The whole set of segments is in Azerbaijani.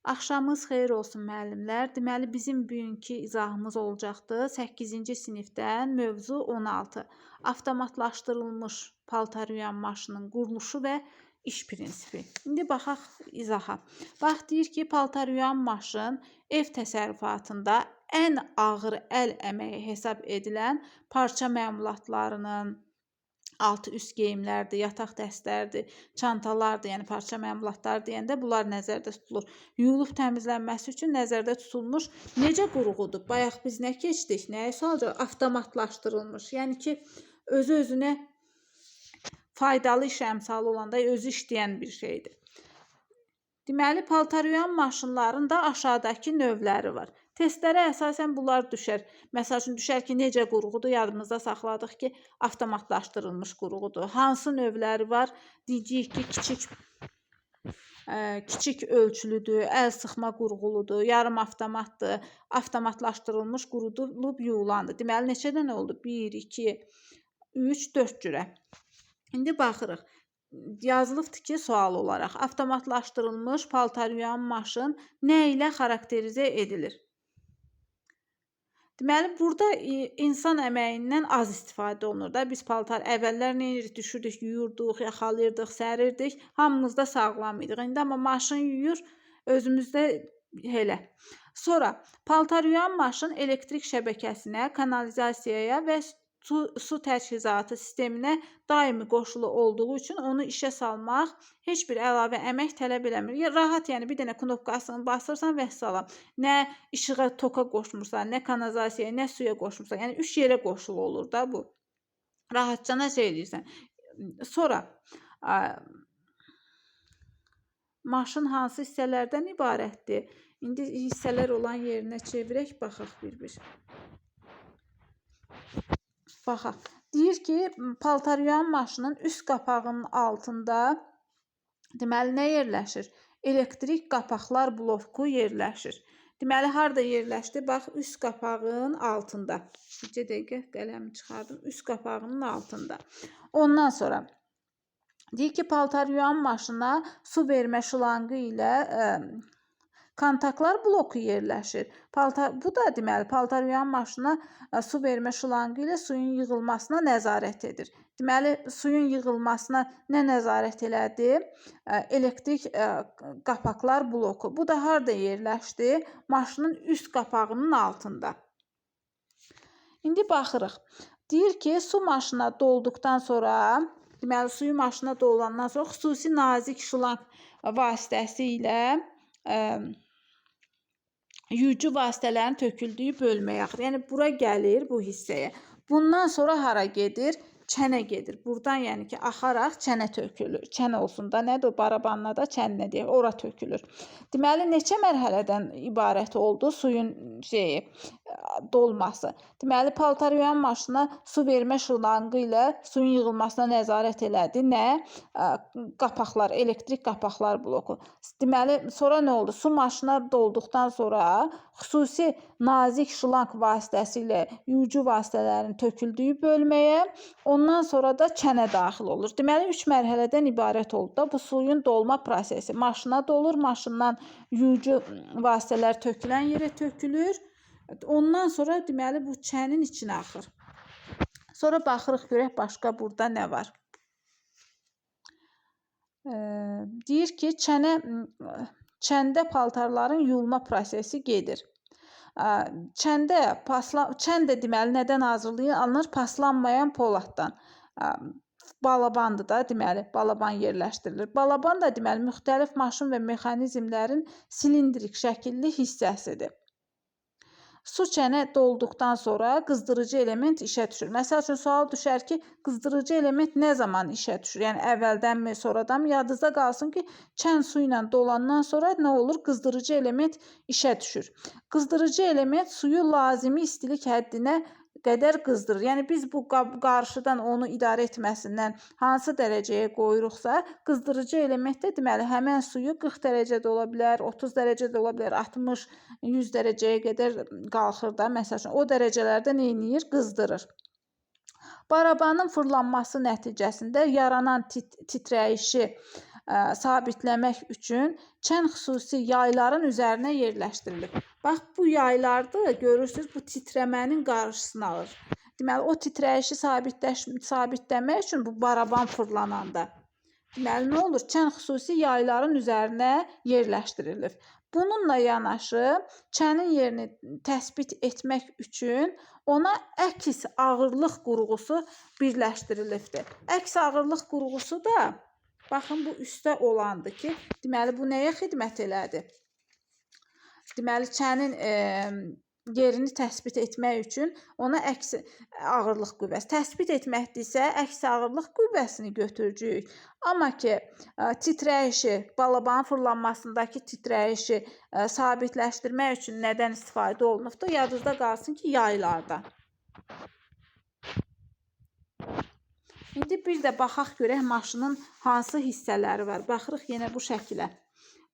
Axşamınız xeyir olsun müəllimlər. Deməli bizim bugünkü izahımız olacaqdı 8-ci sinifdən mövzu 16. Avtomatlaşdırılmış paltar yuyan maşının quruluşu və iş prinsipi. İndi baxaq izaha. Bax deyir ki, paltar yuyan maşın ev təsərrüfatında ən ağır əl əməyi hesab edilən parça məmulatlarının, altı üst geyimlərdir, yataq dəstlərdir, çantalardır, yəni parça məmulatlar deyəndə bunlar nəzərdə tutulur. Yuyulub təmizlənməsi üçün nəzərdə tutulmuş necə qurğudur? Bayaq biz nə keçdik? Nəyə sualca? Avtomatlaşdırılmış. Yəni ki, özü-özünə faydalı iş əmsalı olanda özü işləyən bir şeydir. Deməli, paltar yuyan maşınların da aşağıdakı növləri var. Testlərə əsasən bunlar düşər. Məsəl üçün düşər ki, necə qurğudur? Yadımızda saxladıq ki, avtomatlaşdırılmış qurğudur. Hansı növləri var? Deyəcəyik ki, kiçik ölçülüdür, əl sıxma qurğuludur, yarım avtomatdır, avtomatlaşdırılmış qurudulub yuyulandır. Deməli, neçə dənə oldu? 1, 2, 3, 4 cürə. İndi baxırıq. Yazılıbdır ki, sual olaraq avtomatlaşdırılmış paltar yuyan maşın nə ilə xarakterizə edilir? Deməli, burada insan əməyindən az istifadə olunur da. Biz paltar əvvəllər nə edirik? Düşürdük, yuyurduq, yaxalayırdıq, sərirdik. Hamımız da sağlam idik. İndi amma maşın yuyur, özümüzdə elə. Sonra paltar yuyan maşın elektrik şəbəkəsinə, kanalizasiyaya və su təchizatı sisteminə daimi qoşulu olduğu üçün onu işə salmaq heç bir əlavə əmək tələb eləmir. Rahat, yəni bir dənə knopkasını basırsan və salam. Nə işığa, toka qoşmursan, nə kanalizasiyaya, nə suya qoşmursan. Yəni 3 yerə qoşulu olur da bu. Rahatcana şey edirsən. Sonra maşın hansı hissələrdən ibarətdir? İndi hissələr olan yerinə çevirək, baxaq bir-bir. Baxaq. Deyir ki, paltar yuyan maşının üst qapağının altında deməli nə yerləşir? Elektrik qapaqlar bloku yerləşir. Deməli, harada yerləşdi? Bax, üst qapağın altında. Bir dəqiqə qələmi çıxardım. Üst qapağının altında. Ondan sonra deyir ki, paltar yuyan maşına su vermə şlanqı ilə kontaktlar bloku yerləşir. Bu da deməli, paltar yuyan maşına su vermə şlanqı ilə suyun yığılmasına nəzarət edir. Deməli, suyun yığılmasına nə nəzarət elədi? Elektrik qapaqlar bloku. Bu da harada yerləşdi? Maşının üst qapağının altında. İndi baxırıq. Deyir ki, su maşına dolduqdan sonra, deməli, suyu maşına dolulandan sonra xüsusi nazik şlanq vasitəsilə yuyucu vasitələrin töküldüyü bölməyə axır. Yəni, bura gəlir bu hissəyə. Bundan sonra hara gedir? Çənə gedir. Buradan yəni ki, axaraq çənə tökülür. Çənə olsun da nədir? O barabanla da çənə deyək, ora tökülür. Deməli, neçə mərhələdən ibarət oldu suyun dolması? Deməli, paltar yuyan maşına su vermə şlanqı ilə suyun yığılmasına nəzarət elədi. Nə? Qapaqlar, elektrik qapaqlar bloku. Deməli, sonra nə oldu? Su maşına dolduqdan sonra xüsusi nazik şlanq vasitəsilə yuyucu vasitələrin töküldüyü bölməyə, ondan sonra da çənə daxil olur. Deməli, 3 mərhələdən ibarət oldu da bu suyun dolma prosesi. Maşına dolur, maşından yuyucu vasitələr tökülən yerə tökülür. Ondan sonra deməli bu çənin içinə axır. Sonra baxırıq görək başqa burada nə var. Deyir ki, çəndə paltarların yuyulma prosesi gedir. Çən də deməli nədən hazırlanır? Paslanmayan poladdan. Balabandır da, deməli, balaban yerləşdirilir. Balaban da deməli müxtəlif maşın və mexanizmlərin silindrik şəkilli hissəsidir. Su çənə dolduqdan sonra qızdırıcı element işə düşür. Məsəl üçün, sual düşər ki, qızdırıcı element nə zaman işə düşür? Yəni, əvvəldənmi, sonradanmı? Yadınızda qalsın ki, çən su ilə dolandan sonra nə olur? Qızdırıcı element işə düşür. Qızdırıcı element suyu lazımi istilik həddinə qədər qızdırır. Yəni, biz bu qarşıdan onu idarə etməsindən hansı dərəcəyə qoyuruqsa, qızdırıcı elementdə deməli, həmən suyu 40 dərəcədə ola bilər, 30 dərəcədə ola bilər, 60, 100 dərəcəyə qədər qalxır da, məsəl üçün, o dərəcələrdə nə edir? Qızdırır. Barabanın fırlanması nəticəsində yaranan titrəyişi sabitləmək üçün çən xüsusi yayların üzərinə yerləşdirilir. Bax, bu yaylarda görürsünüz, bu titrəmənin qarşısını alır. Deməli, o titrəyişi sabitləmək üçün bu baraban fırlananda, deməli, nə olur? Çən xüsusi yayların üzərinə yerləşdirilir. Bununla yanaşı, çənin yerini təsbit etmək üçün ona əks ağırlıq qurğusu birləşdirilibdir. Əks ağırlıq qurğusu da, baxın, bu üstdə olandır ki, deməli, bu nəyə xidmət elədi? Deməli, çənin yerini təsbit etmək üçün ona əks ağırlıq qüvvəsi. Təsbit etməkdirsə, əks ağırlıq qüvvəsini götürəcəyik. Amma ki, titrəyişi, balabanın fırlanmasındakı titrəyişi sabitləşdirmək üçün nədən istifadə olunubdur? Yadınızda qalsın ki, yaylardan. İndi bir də baxaq görək maşının hansı hissələri var. Baxırıq yenə bu şəkilə.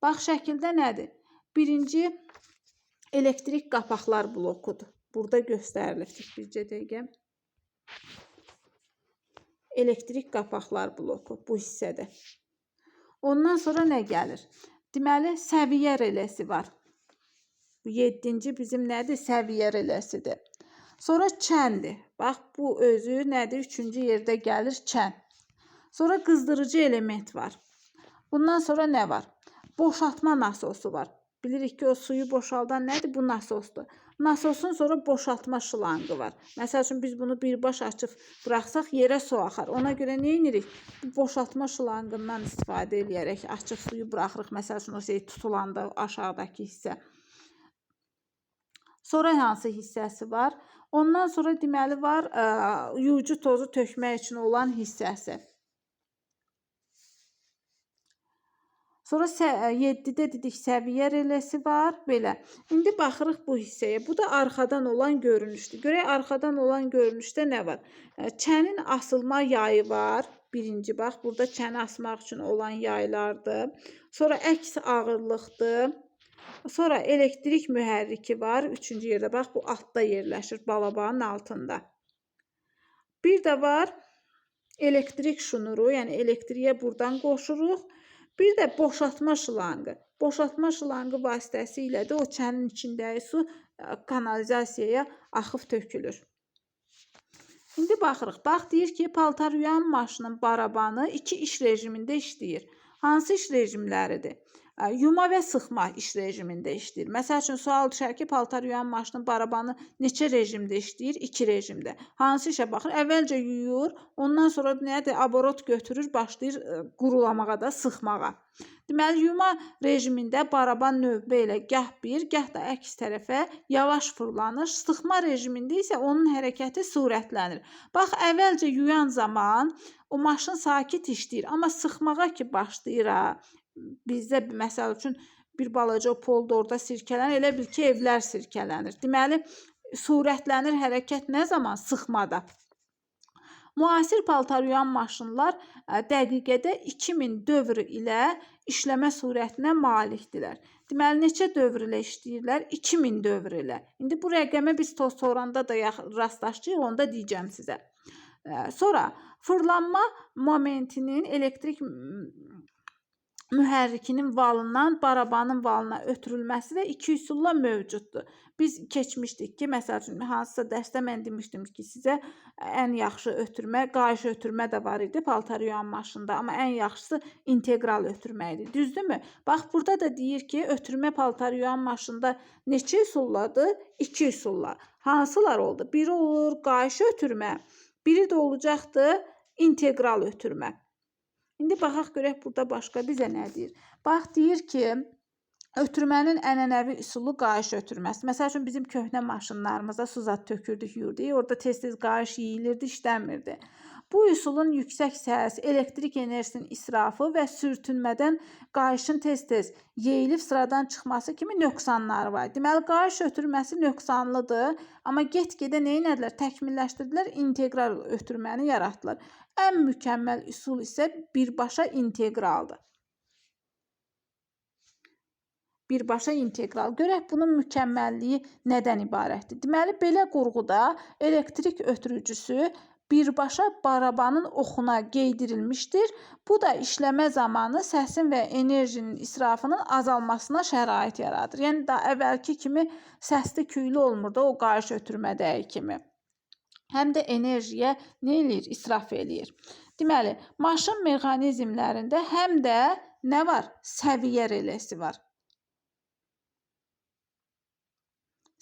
Bax, şəkildə nədir? Birinci elektrik qapaqlar blokudur. Burada göstərilibdir. Bircə dəqiqə. Elektrik qapaqlar bloku bu hissədə. Ondan sonra nə gəlir? Deməli, səviyyə reləsi var. Bu 7-ci bizim nədir? Səviyyə reləsidir. Sonra çəndir. Bax, bu özü nədir? 3-cü yerdə gəlir çən. Sonra qızdırıcı element var. Bundan sonra nə var? Boşaltma nasosu var. Bilirik ki, o suyu boşaldan nədir? Bu nasosdur. Nasosun sonra boşaltma şlanqı var. Məsəl üçün, biz bunu birbaş açıb bıraxsaq, yerə su axar. Ona görə nə edirik? Bu boşaltma şlanqından istifadə edərək açıq suyu buraxırıq. Məsəl üçün, o şey tutulanda aşağıdakı hissə. Sonra hansı hissəsi var? Ondan sonra deməli var, yuyucu tozu tökmək üçün olan hissəsi. Sonra 7-də dedik səviyyə reləsi var, belə. İndi baxırıq bu hissəyə. Bu da arxadan olan görünüşdür. Görək, arxadan olan görünüşdə nə var? Çənin asılma yayı var. Birinci, bax, burada çəni asmaq üçün olan yaylardır. Sonra əks ağırlıqdır. Sonra elektrik mühərriki var. 3-cü yerdə, bax, bu altda yerləşir, balabanın altında. Bir də var elektrik şnuru, yəni elektriyə buradan qoşuruq. Bir də boşaltma şlanqı. Boşaltma şlanqı vasitəsilə də o çənin içindəki su kanalizasiyaya axıb tökülür. İndi baxırıq. Bax, deyir ki, paltar yuyan maşının barabanı 2 iş rejimində işləyir. Hansı iş rejimləridir? Yuma və sıxma iş rejimində işləyir. Məsəl üçün, sual düşər ki, paltar yuyan maşının barabanı neçə rejimdə işləyir? 2 rejimdə. Hansı işə baxır? Əvvəlcə yuyur, ondan sonra nədir? Aborot götürür, başlayır qurulamağa da, sıxmağa. Deməli, yuma rejimində baraban növbə ilə gah bir, gah da əks tərəfə yavaş fırlanır. Sıxma rejimində isə onun hərəkəti sürətlənir. Bax, əvvəlcə yuyan zaman o maşın sakit işləyir. Amma sıxmağa ki başlayır, bizdə məsəl üçün bir balaca polda orada sirkələnir, elə bil ki, evlər sirkələnir. Deməli, sürətlənir hərəkət nə zaman? Sıxmada. Müasir paltar yuyan maşınlar dəqiqədə 2000 dövr ilə işləmə sürətinə malikdirlər. Deməli, neçə dövr ilə işləyirlər? 2000 dövr ilə. İndi bu rəqəmə biz sonranda da rastlaşacağıq, onu da deyəcəm sizə. Sonra fırlanma momentinin elektrik mühərrikinin valından barabanın valına ötürülməsi də 2 üsulla mövcuddur. Biz keçmişdik ki, məsəl üçün, hansısa dərsdə mən demişdim ki, sizə ən yaxşı ötürmə, qayış ötürmə də var idi paltar yuyan maşında, amma ən yaxşısı integral ötürmə idi. Düzdürmü? Bax, burada da deyir ki, ötürmə paltar yuyan maşında neçə üsulladır? 2 üsulla. Hansılar oldu? Biri olur qayış ötürmə, biri də olacaqdır integral ötürmə. İndi baxaq görək burada başqa bizə nə deyir? Bax, deyir ki, ötürmənin ənənəvi üsulu qayış ötürməsi. Məsəl üçün, bizim köhnə maşınlarımızda su zad tökürdük, yurduq. Orada tez-tez qayış yeyilirdi, işləmirdi. Bu üsulun yüksək səs, elektrik enerjisinin israfı və sürtünmədən qayışın tez-tez yeyilib sıradan çıxması kimi nöqsanları var. Deməli, qayış ötürməsi nöqsanlıdır, amma get-gedə nə edilər? Təkmilləşdirdilər, integral ötürməni yaratdılar. Ən mükəmməl üsul isə birbaşa integraldır. Birbaşa integral. Görək, bunun mükəmməlliyi nədən ibarətdir? Deməli, belə qurğuda elektrik ötürücüsü birbaşa barabanın oxuna geydirilmişdir. Bu da işləmə zamanı səsin və enerjinin israfının azalmasına şərait yaradır. Yəni da əvvəlki kimi səsli küylü olmur da o qayış ötürmədəyi kimi. Həm də enerjiyə nə eləyir? İsraf eləyir. Deməli, maşın mexanizmlərində həm də nə var? Səviyyə reləsi var.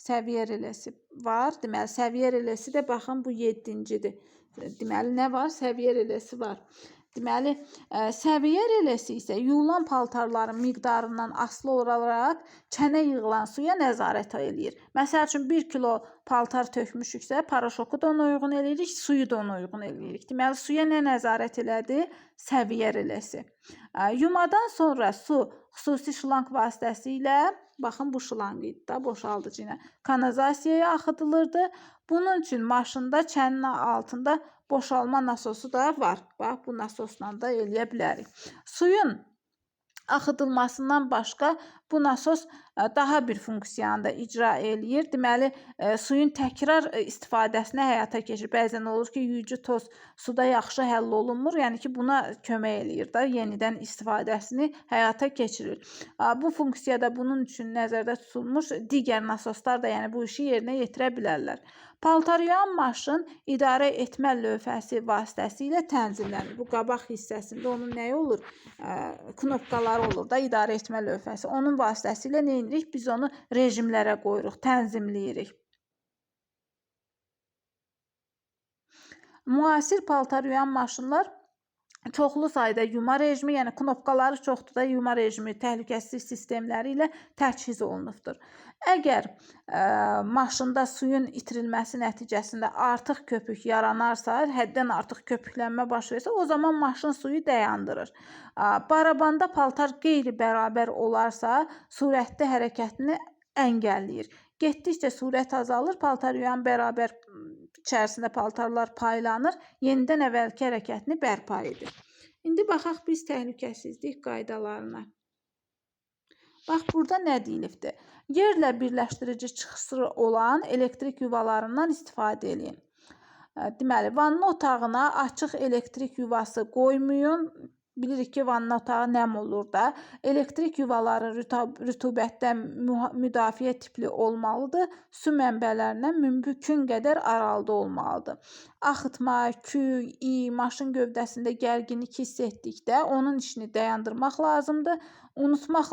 Səviyyə reləsi var. Deməli, səviyyə reləsi də baxın bu 7-cidir. Deməli, nə var? Səviyyə reləsi var. Deməli, səviyyə reləsi isə yuyulan paltarların miqdarından asılı olaraq çənə yığılan suya nəzarət eləyir. Məsəl üçün 1 kilo paltar tökmüşüksə, paraşoku da ona uyğun eləyirik, suyu da ona uyğun eləyirik. Deməli, suya nə nəzarət elədi? Səviyyə reləsi. Yumadan sonra su xüsusi şlanq vasitəsilə, baxın bu şlanq idi da, boşaldıcı ilə kanalizasiyaya axıdılırdı. Bunun üçün maşında çənin altında boşalma nasosu da var. Bax, bu nasosla da eləyə bilərik. Suyun axıdılmasından başqa bu nasos daha bir funksiyanı da icra eləyir. Deməli, suyun təkrar istifadəsinə həyata keçir. Bəzən olur ki, yuyucu toz suda yaxşı həll olunmur. Yəni ki, buna kömək eləyir da, yenidən istifadəsini həyata keçirir. Bu funksiya da bunun üçün nəzərdə tutulmuş. Digər nasoslar da yəni bu işi yerinə yetirə bilərlər. Paltaryuyan maşın idarə etmə lövhəsi vasitəsilə tənzimlənir. Bu qabaq hissəsində onun nəyi olur? Knopkaları olur da, idarə etmə lövhəsi. Onun vasitəsilə nə edirik? Biz onu rejimlərə qoyuruq, tənzimləyirik. Müasir paltaryuyan maşınlar çoxlu sayda yuma rejimi, yəni knopkaları çoxdur da, yuma rejimi təhlükəsizlik sistemləri ilə təchiz olunubdur. Əgər maşında suyun itirilməsi nəticəsində artıq köpük yaranarsa, həddən artıq köpüklənmə baş versə, o zaman maşın suyu dayandırır. Barabanda paltar qeyri-bərabər olarsa, sürətli hərəkətini əngəlləyir. Getdikcə sürət azalır, paltaryuyan bərabər içərisində paltarlar paylanır, yenidən əvvəlki hərəkətini bərpa edir. İndi baxaq biz təhlükəsizlik qaydalarına. Bax, burada nə deyilibdir? Yerlə birləşdirici çıxısı olan elektrik yuvalarından istifadə edin. Deməli, vanna otağına açıq elektrik yuvası qoymayın. Bilirik ki, vanna otağı nəm olur da. Elektrik yuvaları rütubətdən müdafiə tipli olmalıdır. Su mənbələrindən mümkün qədər aralıda olmalıdır. Axıtma, küy, maşın gövdəsində gərginlik hiss etdikdə onun işini dayandırmaq lazımdır. Unutmaq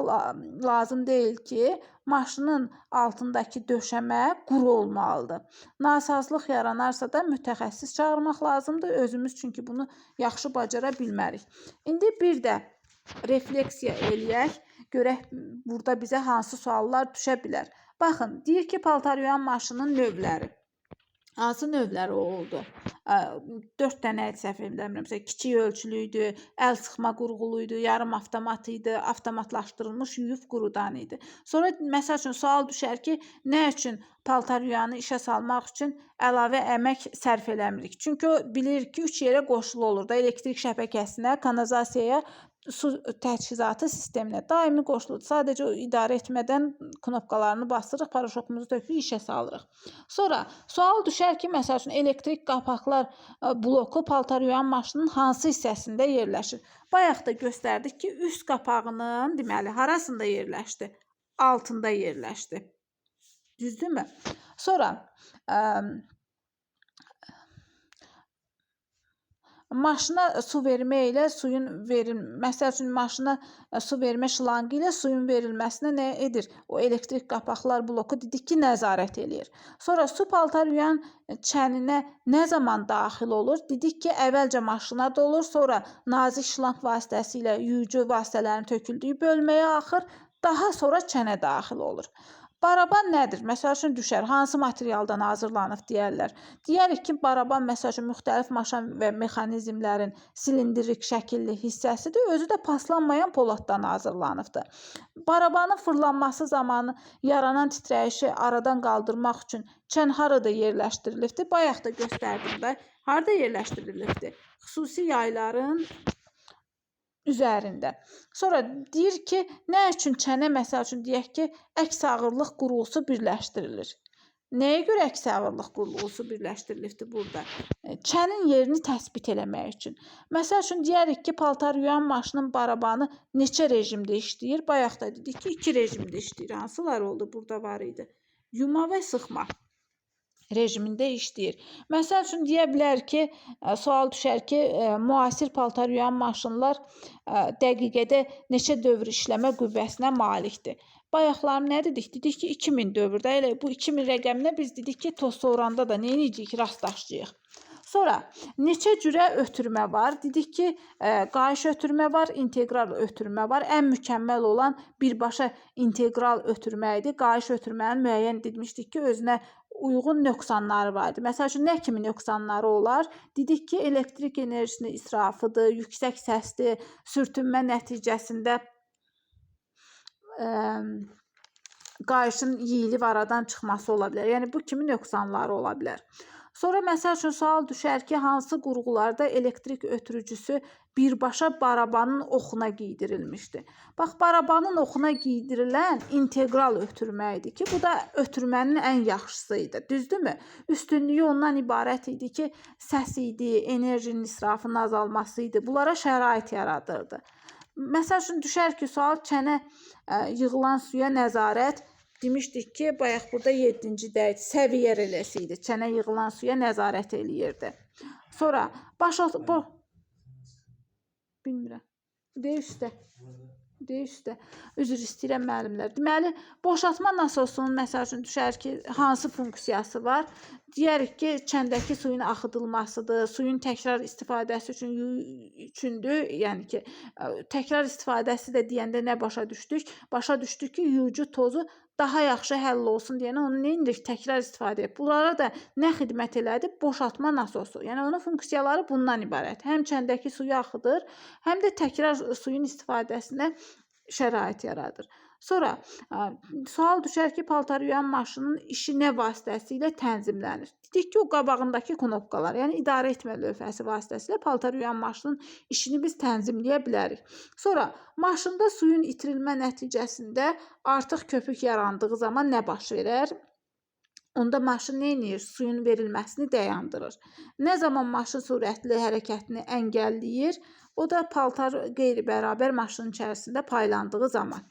lazım deyil ki, maşının altındakı döşəmə quru olmalıdır. Nasazlıq yaranarsa da mütəxəssis çağırmaq lazımdır. Özümüz çünki bunu yaxşı bacara bilmərik. İndi bir də refleksiya eləyək. Görək burada bizə hansı suallar düşə bilər. Baxın, deyir ki, paltaryuyan maşının növləri. Hansı növləri oldu? 4 dənə səhv eləmirəmsə, kiçik ölçülü idi, əl sıxma qurğulu idi, yarım avtomat idi, avtomatlaşdırılmış yuyub qurudan idi. Sonra məsəl üçün sual düşər ki, nə üçün paltaryuyanı işə salmaq üçün əlavə əmək sərf eləmirik? Çünki o bilir ki, 3 yerə qoşulu olur da, elektrik şəbəkəsinə, kanalizasiyaya, su təchizatı sisteminə daimi qoşuludur. Sadəcə idarə etmədən knopkalarını basırıq, paraşokumuzu tökürük, işə salırıq. Sonra sual düşər ki, məsəl üçün elektrik qapaqlar bloku paltaryuyan maşının hansı hissəsində yerləşir? Bayaq da göstərdik ki, üst qapağının deməli harasında yerləşdi? Altında yerləşdi. Düzdürmü? Sonra maşına su vermə ilə suyun məsəl üçün maşına su vermə şlanqı ilə suyun verilməsinə nə edir? O elektrik qapaqlar bloku dedik ki, nəzarət eləyir. Sonra su paltaryuyan çəninə nə zaman daxil olur? Dedik ki, əvvəlcə maşına dolur, sonra nazik şlanq vasitəsilə yuyucu vasitələrin töküldüyü bölməyə axır, daha sonra çənə daxil olur. Baraban nədir? Məsəl üçün düşər, hansı materialdan hazırlanıb deyərlər. Deyərik ki, baraban məsəl üçün müxtəlif maşın və mexanizmlərin silindrik şəkilli hissəsidir, özü də paslanmayan poladdan hazırlanıbdır. Barabanın fırlanması zamanı yaranan titrəyişi aradan qaldırmaq üçün çən harada yerləşdirilibdir? Bayaq da göstərdim də, harada yerləşdirilibdir? Xüsusi yayların üzərində. Sonra deyir ki, nə üçün çənə, məsəl üçün deyək ki, əks ağırlıq qurğusu birləşdirilir. Nəyə görə əks ağırlıq qurğusu birləşdirilibdir burada? Çənin yerini təsbit eləmək üçün. Məsəl üçün deyərik ki, paltar yuyan maşının barabanı neçə rejimdə işləyir? Bayaq da dedik ki, 2 rejimdə işləyir. Hansılar oldu? Burada var idi. Yuma və sıxma rejimində işləyir. Məsəl üçün deyə bilər ki, sual düşər ki, müasir paltar yuyan maşınlar dəqiqədə neçə dövr işləmə qüvvəsinə malikdir? Bayaqlar nə dedik? Dedik ki, 2000 dövrdə. Elə bu 2000 rəqəminə biz dedik ki, toz soğuranda da nə edəcəyik? Rastlaşacağıq. Sonra neçə cürə ötürmə var? Dedik ki, qayış ötürmə var, integral ötürmə var. Ən mükəmməl olan birbaşa integral ötürmə idi. Qayış ötürmənin müəyyən etmişdik ki, özünə uyğun nöqsanları var idi. Məsəl üçün nə kimi nöqsanları olar? Dedik ki, elektrik enerjisinin israfıdır, yüksək səsdir, sürtünmə nəticəsində qayışın yeyilib aradan çıxması ola bilər. Yəni bu kimi nöqsanları ola bilər. Sonra məsəl üçün sual düşər ki, hansı qurğularda elektrik ötürücüsü birbaşa barabanın oxuna giydirilmişdir. Bax, barabanın oxuna giydirilən integral ötürmə idi ki, bu da ötürmənin ən yaxşısı idi. Düzdürmü? Üstünlüyü ondan ibarət idi ki, səs idi, enerjinin israfının azalması idi. Bunlara şərait yaradırdı. Məsəl üçün düşər ki, sual çənə yığılan suya nəzarət. Demişdik ki, bayaq burada 7-cidə səviyyə reləsi idi. Çənə yığılan suya nəzarət eləyirdi. Sonra bilmirəm. Deyə üstə. Üzr istəyirəm müəllimlər. Deməli, boşaltma nasosunun məsəl üçün düşər ki, hansı funksiyası var? Deyərik ki, çəndəki suyun axıdılmasıdır, suyun təkrar istifadəsi üçündür. Yəni ki, təkrar istifadəsi də deyəndə nə başa düşdük? Başa düşdük ki, yuyucu tozu daha yaxşı həll olsun deyənə onu nə edirik? Təkrar istifadə edib. Bunlara da nə xidmət elədi? Boşaltma nasosu. Yəni onun funksiyaları bundan ibarət. Həm çəndəki suyu axıdır, həm də təkrar suyun istifadəsinə şərait yaradır. Sonra sual düşər ki, paltar yuyan maşının işi nə vasitəsilə tənzimlənir? Dedik ki, o qabağındakı knopkalar, yəni idarə etmə lövhəsi vasitəsilə paltar yuyan maşının işini biz tənzimləyə bilərik. Sonra maşında suyun itirilmə nəticəsində artıq köpük yarandığı zaman nə baş verər? Onda maşın nə edir? Suyun verilməsini dayandırır. Nə zaman maşın sürətli hərəkətini əngəlləyir? O da paltar qeyri-bərabər maşının içərisində paylandığı zaman.